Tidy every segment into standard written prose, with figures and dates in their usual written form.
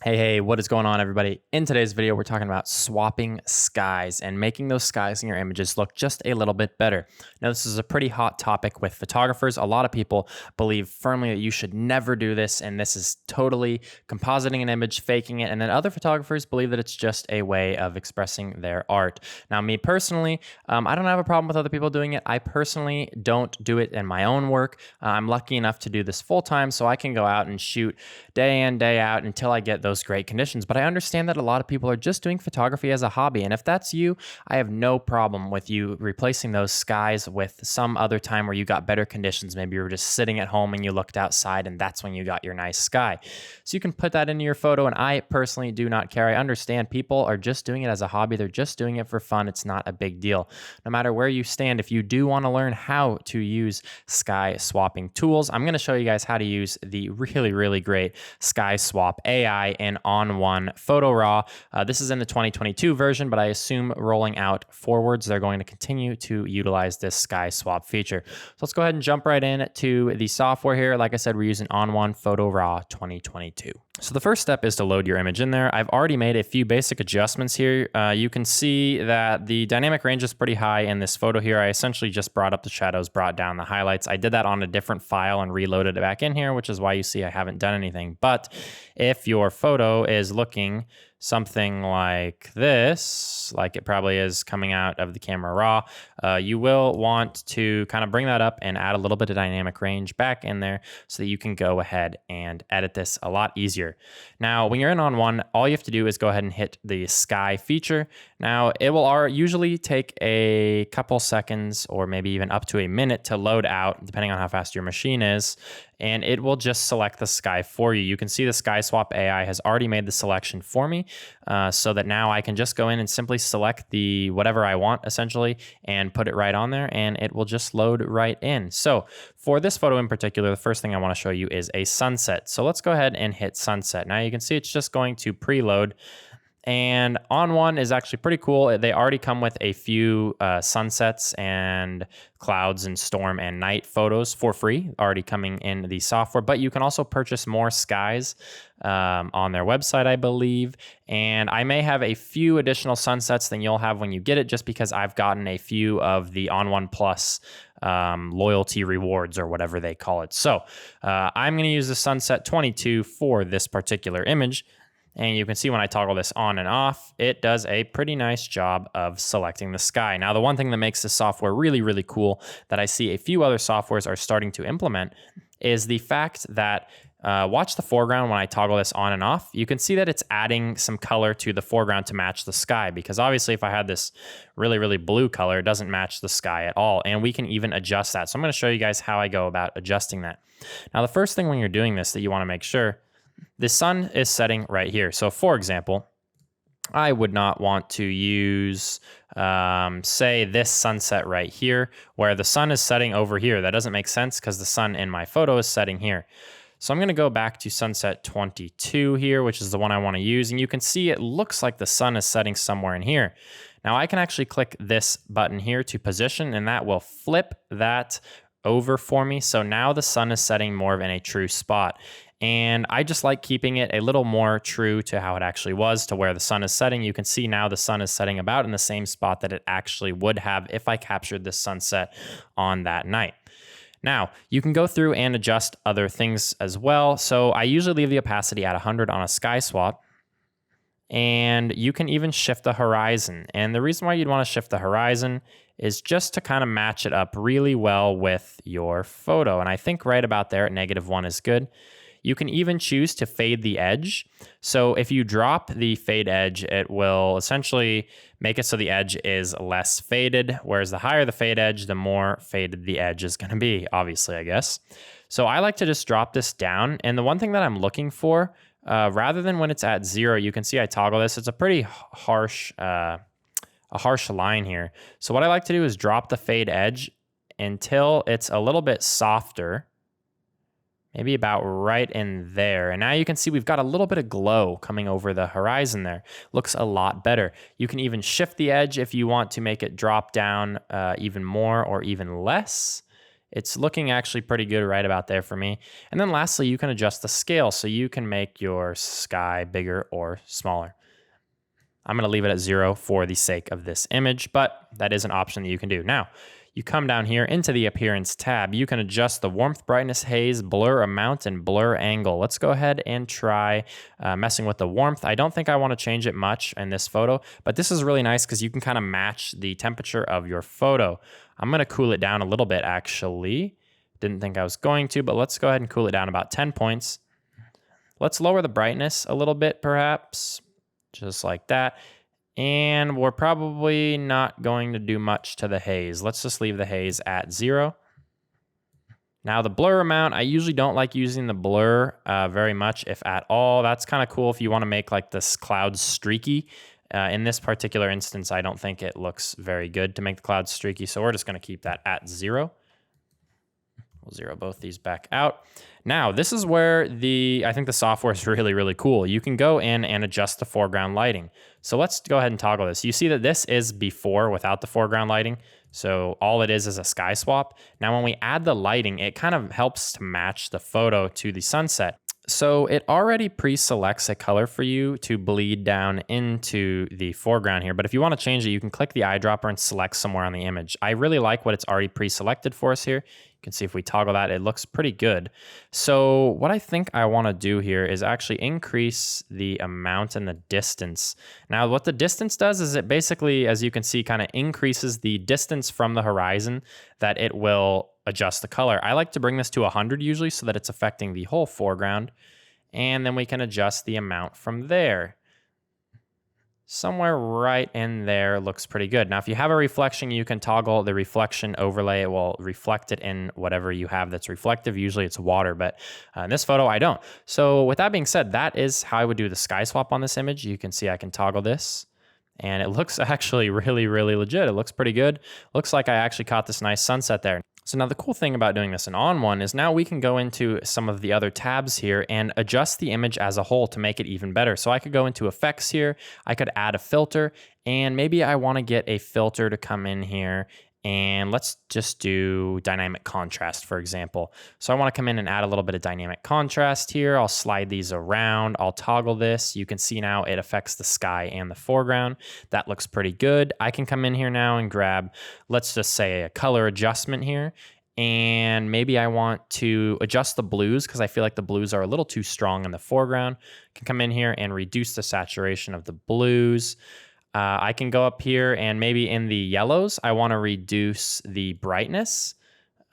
Hey, what is going on, everybody? In today's video, we're talking about swapping skies and making those skies in your images look just a little bit better. Now, this is a pretty hot topic with photographers. A lot of people believe firmly that you should never do this, and this is totally compositing an image, faking it, and then other photographers believe that it's just a way of expressing their art. Now, me personally, I don't have a problem with other people doing it. I personally don't do it in my own work. I'm lucky enough to do this full-time, so I can go out and shoot day in, day out until I get those great conditions. But I understand that a lot of people are just doing photography as a hobby. And if that's you, I have no problem with you replacing those skies with some other time where you got better conditions. Maybe you were just sitting at home and you looked outside and that's when you got your nice sky. So you can put that into your photo. And I personally do not care. I understand people are just doing it as a hobby. They're just doing it for fun. It's not a big deal. No matter where you stand, if you do want to learn how to use sky swapping tools, I'm going to show you guys how to use the really great SkySwap AI in ON1 Photo RAW. This is in the 2022 version, but I assume rolling out forwards, they're going to continue to utilize this sky swap feature. So let's go ahead and jump right in to the software here. Like I said, we're using ON1 Photo RAW 2022. So the first step is to load your image in there. I've already made a few basic adjustments here. You can see that the dynamic range is pretty high in this photo here. I essentially just brought up the shadows, brought down the highlights. I did that on a different file and reloaded it back in here, which is why you see I haven't done anything. But if your photo is looking something like this, like it probably is coming out of the camera raw, you will want to kind of bring that up and add a little bit of dynamic range back in there so that you can go ahead and edit this a lot easier. Now, when you're in ON1, all you have to do is go ahead and hit the sky feature. Now, it will usually take a couple seconds or maybe even up to a minute to load out, depending on how fast your machine is, and it will just select the sky for you. You can see the SkySwap AI has already made the selection for me, so that now I can just go in and simply select the whatever I want, essentially, and put it right on there, and it will just load right in. So for this photo in particular, the first thing I want to show you is a sunset. So let's go ahead and hit sunset. Now you can see it's just going to preload. And ON1 is actually pretty cool. They already come with a few sunsets and clouds and storm and night photos for free, already coming in the software. But you can also purchase more skies on their website, I believe. And I may have a few additional sunsets than you'll have when you get it, just because I've gotten a few of the ON1 Plus loyalty rewards or whatever they call it. So I'm going to use the Sunset 22 for this particular image. And you can see when I toggle this on and off, it does a pretty nice job of selecting the sky. Now, the one thing that makes this software really cool that I see a few other softwares are starting to implement is the fact that watch the foreground when I toggle this on and off. You can see that it's adding some color to the foreground to match the sky, because obviously if I had this really blue color, it doesn't match the sky at all. And we can even adjust that. So I'm going to show you guys how I go about adjusting that. Now, the first thing when you're doing this that you want to make sure, the sun is setting right here. So for example, I would not want to use, say, this sunset right here, where the sun is setting over here. That doesn't make sense because the sun in my photo is setting here. So I'm going to go back to sunset 22 here, which is the one I want to use. And you can see it looks like the sun is setting somewhere in here. Now I can actually click this button here to position, and that will flip that over for me. So now the sun is setting more of in a true spot. And I just like keeping it a little more true to how it actually was, to where the sun is setting. You can see now the sun is setting about in the same spot that it actually would have if I captured this sunset on that night. Now, you can go through and adjust other things as well. So I usually leave the opacity at 100 on a sky swap. And you can even shift the horizon. And the reason why you'd want to shift the horizon is just to kind of match it up really well with your photo. And I think right about there at -1 is good. You can even choose to fade the edge. So if you drop the fade edge, it will essentially make it so the edge is less faded, whereas the higher the fade edge, the more faded the edge is going to be, obviously, I guess. So I like to just drop this down. And the one thing that I'm looking for, rather than when it's at 0, you can see I toggle this. It's a pretty harsh line here. So what I like to do is drop the fade edge until it's a little bit softer. Maybe about right in there. And now you can see we've got a little bit of glow coming over the horizon there. Looks a lot better. You can even shift the edge if you want to make it drop down even more or even less. It's looking actually pretty good right about there for me. And then lastly, you can adjust the scale so you can make your sky bigger or smaller. I'm going to leave it at 0 for the sake of this image, but that is an option that you can do. Now, you come down here into the Appearance tab. You can adjust the warmth, brightness, haze, blur amount, and blur angle. Let's go ahead and try messing with the warmth. I don't think I want to change it much in this photo, but this is really nice because you can kind of match the temperature of your photo. I'm going to cool it down a little bit, actually. Didn't think I was going to, but let's go ahead and cool it down about 10 points. Let's lower the brightness a little bit, perhaps. Just like that. And we're probably not going to do much to the haze. Let's just leave the haze at 0. Now the blur amount, I usually don't like using the blur very much, if at all. That's kind of cool if you want to make like this cloud streaky. In this particular instance, I don't think it looks very good to make the clouds streaky, so we're just going to keep that at 0. We'll 0 both these back out. Now, this is where I think the software is really, really cool. You can go in and adjust the foreground lighting. So let's go ahead and toggle this. You see that this is before without the foreground lighting. So all it is a sky swap. Now, when we add the lighting, it kind of helps to match the photo to the sunset. So it already pre-selects a color for you to bleed down into the foreground here. But if you want to change it, you can click the eyedropper and select somewhere on the image. I really like what it's already pre-selected for us here. You can see if we toggle that, it looks pretty good. So what I think I want to do here is actually increase the amount and the distance. Now, what the distance does is it basically, as you can see, kind of increases the distance from the horizon that it will adjust the color. I like to bring this to 100 usually so that it's affecting the whole foreground. And then we can adjust the amount from there. Somewhere right in there looks pretty good. Now, if you have a reflection, you can toggle the reflection overlay. It will reflect it in whatever you have that's reflective. Usually it's water, but in this photo, I don't. So with that being said, that is how I would do the sky swap on this image. You can see I can toggle this. And it looks actually really, really legit. It looks pretty good. Looks like I actually caught this nice sunset there. So now the cool thing about doing this in ON1 is now we can go into some of the other tabs here and adjust the image as a whole to make it even better. So I could go into effects here, I could add a filter, and maybe I want to get a filter to come in here. And let's just do dynamic contrast, for example. So I want to come in and add a little bit of dynamic contrast here. I'll slide these around. I'll toggle this. You can see now it affects the sky and the foreground. That looks pretty good. I can come in here now and grab, let's just say, a color adjustment here. And maybe I want to adjust the blues because I feel like the blues are a little too strong in the foreground. I can come in here and reduce the saturation of the blues. I can go up here and maybe in the yellows, I want to reduce the brightness.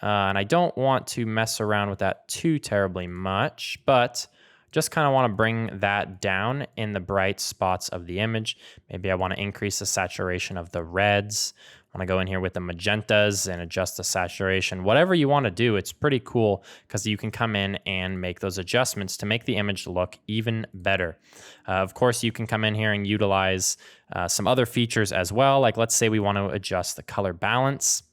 And I don't want to mess around with that too terribly much, but just kind of want to bring that down in the bright spots of the image. Maybe I want to increase the saturation of the reds. I want to go in here with the magentas and adjust the saturation. Whatever you want to do, it's pretty cool because you can come in and make those adjustments to make the image look even better. Of course, you can come in here and utilize some other features as well. Like let's say we want to adjust the color balance.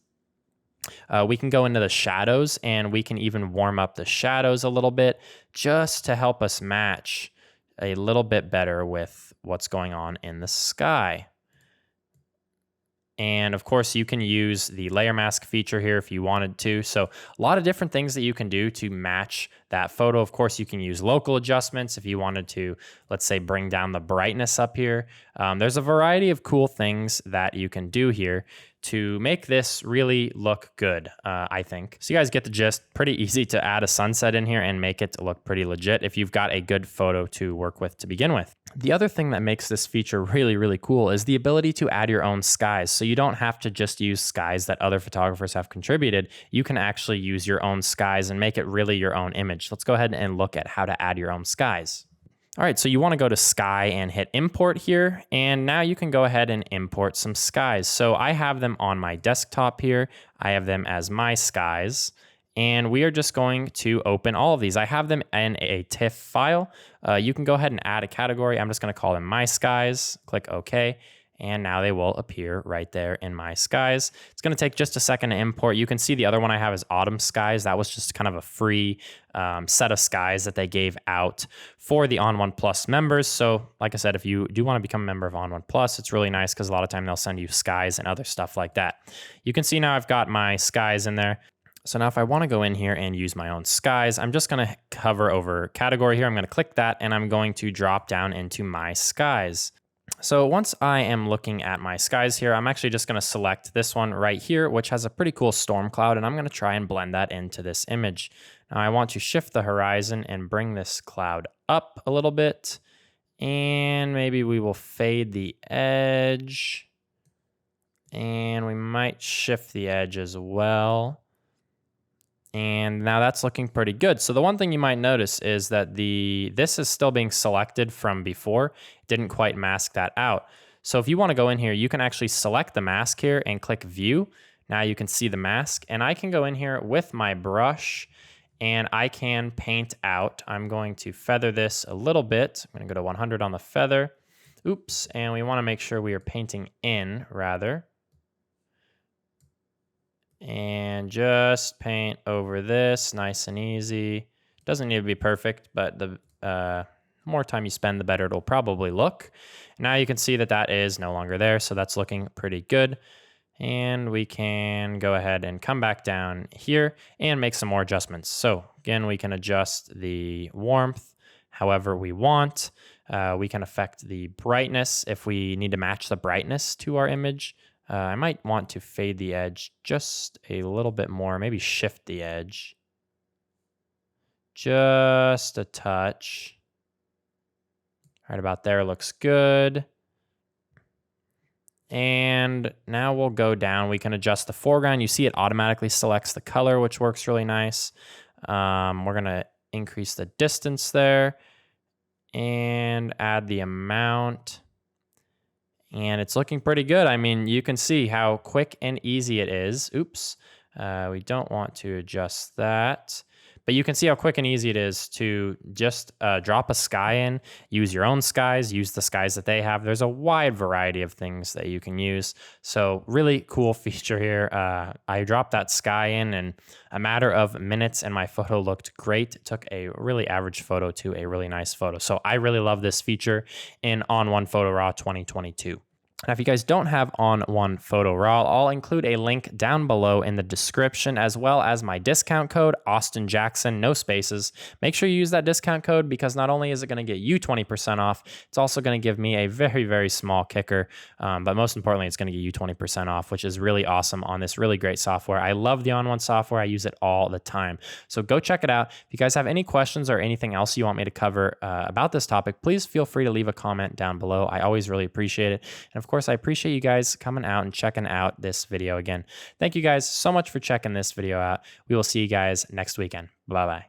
We can go into the shadows and we can even warm up the shadows a little bit just to help us match a little bit better with what's going on in the sky. And of course, you can use the layer mask feature here if you wanted to. So a lot of different things that you can do to match that photo. Of course, you can use local adjustments if you wanted to, let's say, bring down the brightness up here. There's a variety of cool things that you can do here to make this really look good, I think. So you guys get the gist. Pretty easy to add a sunset in here and make it look pretty legit if you've got a good photo to work with to begin with. The other thing that makes this feature really, really cool is the ability to add your own skies. So you don't have to just use skies that other photographers have contributed. You can actually use your own skies and make it really your own image. Let's go ahead and look at how to add your own skies. All right, so you want to go to Sky and hit import here, and now you can go ahead and import some skies. So I have them on my desktop here. I have them as my skies, and we are just going to open all of these. I have them in a TIFF file. You can go ahead and add a category. I'm just going to call them my skies. Click OK. And now they will appear right there in my skies. It's going to take just a second to import. You can see the other one I have is Autumn Skies. That was just kind of a free set of skies that they gave out for the ON1 Plus members. So like I said, if you do want to become a member of ON1 Plus, it's really nice because a lot of time they'll send you skies and other stuff like that. You can see now I've got my skies in there. So now if I want to go in here and use my own skies, I'm just going to hover over category here. I'm going to click that and I'm going to drop down into my skies. So once I am looking at my skies here, I'm actually just going to select this one right here, which has a pretty cool storm cloud, and I'm going to try and blend that into this image. Now I want to shift the horizon and bring this cloud up a little bit, and maybe we will fade the edge, and we might shift the edge as well. And now that's looking pretty good. So the one thing you might notice is that this is still being selected from before. It didn't quite mask that out. So if you want to go in here, you can actually select the mask here and click view. Now you can see the mask, and I can go in here with my brush and I can paint out. I'm going to feather this a little bit. I'm going to go to 100 on the feather. Oops, and we want to make sure we are painting in rather. And just paint over this, nice and easy. Doesn't need to be perfect, but the more time you spend, the better it'll probably look. Now you can see that that is no longer there, so that's looking pretty good. And we can go ahead and come back down here and make some more adjustments. So again, we can adjust the warmth however we want. We can affect the brightness if we need to match the brightness to our image. I might want to fade the edge just a little bit more, maybe shift the edge just a touch. Right about there looks good. And now we'll go down. We can adjust the foreground. You see it automatically selects the color, which works really nice. We're going to increase the distance there and add the amount. And it's looking pretty good. I mean, you can see how quick and easy it is. Oops, we don't want to adjust that. But you can see how quick and easy it is to just drop a sky in, use your own skies, use the skies that they have. There's a wide variety of things that you can use. So really cool feature here. I dropped that sky in a matter of minutes and my photo looked great. It took a really average photo to a really nice photo. So I really love this feature in ON1 Photo RAW 2022. Now, if you guys don't have ON1 Photo RAW, I'll include a link down below in the description, as well as my discount code, Austin Jackson, no spaces. Make sure you use that discount code because not only is it going to get you 20% off, it's also going to give me a very, very small kicker. But most importantly, it's going to get you 20% off, which is really awesome on this really great software. I love the ON1 software. I use it all the time. So go check it out. If you guys have any questions or anything else you want me to cover about this topic, please feel free to leave a comment down below. I always really appreciate it. And of course, I appreciate you guys coming out and checking out this video again. Thank you guys so much for checking this video out. We will see you guys next weekend. Bye-bye.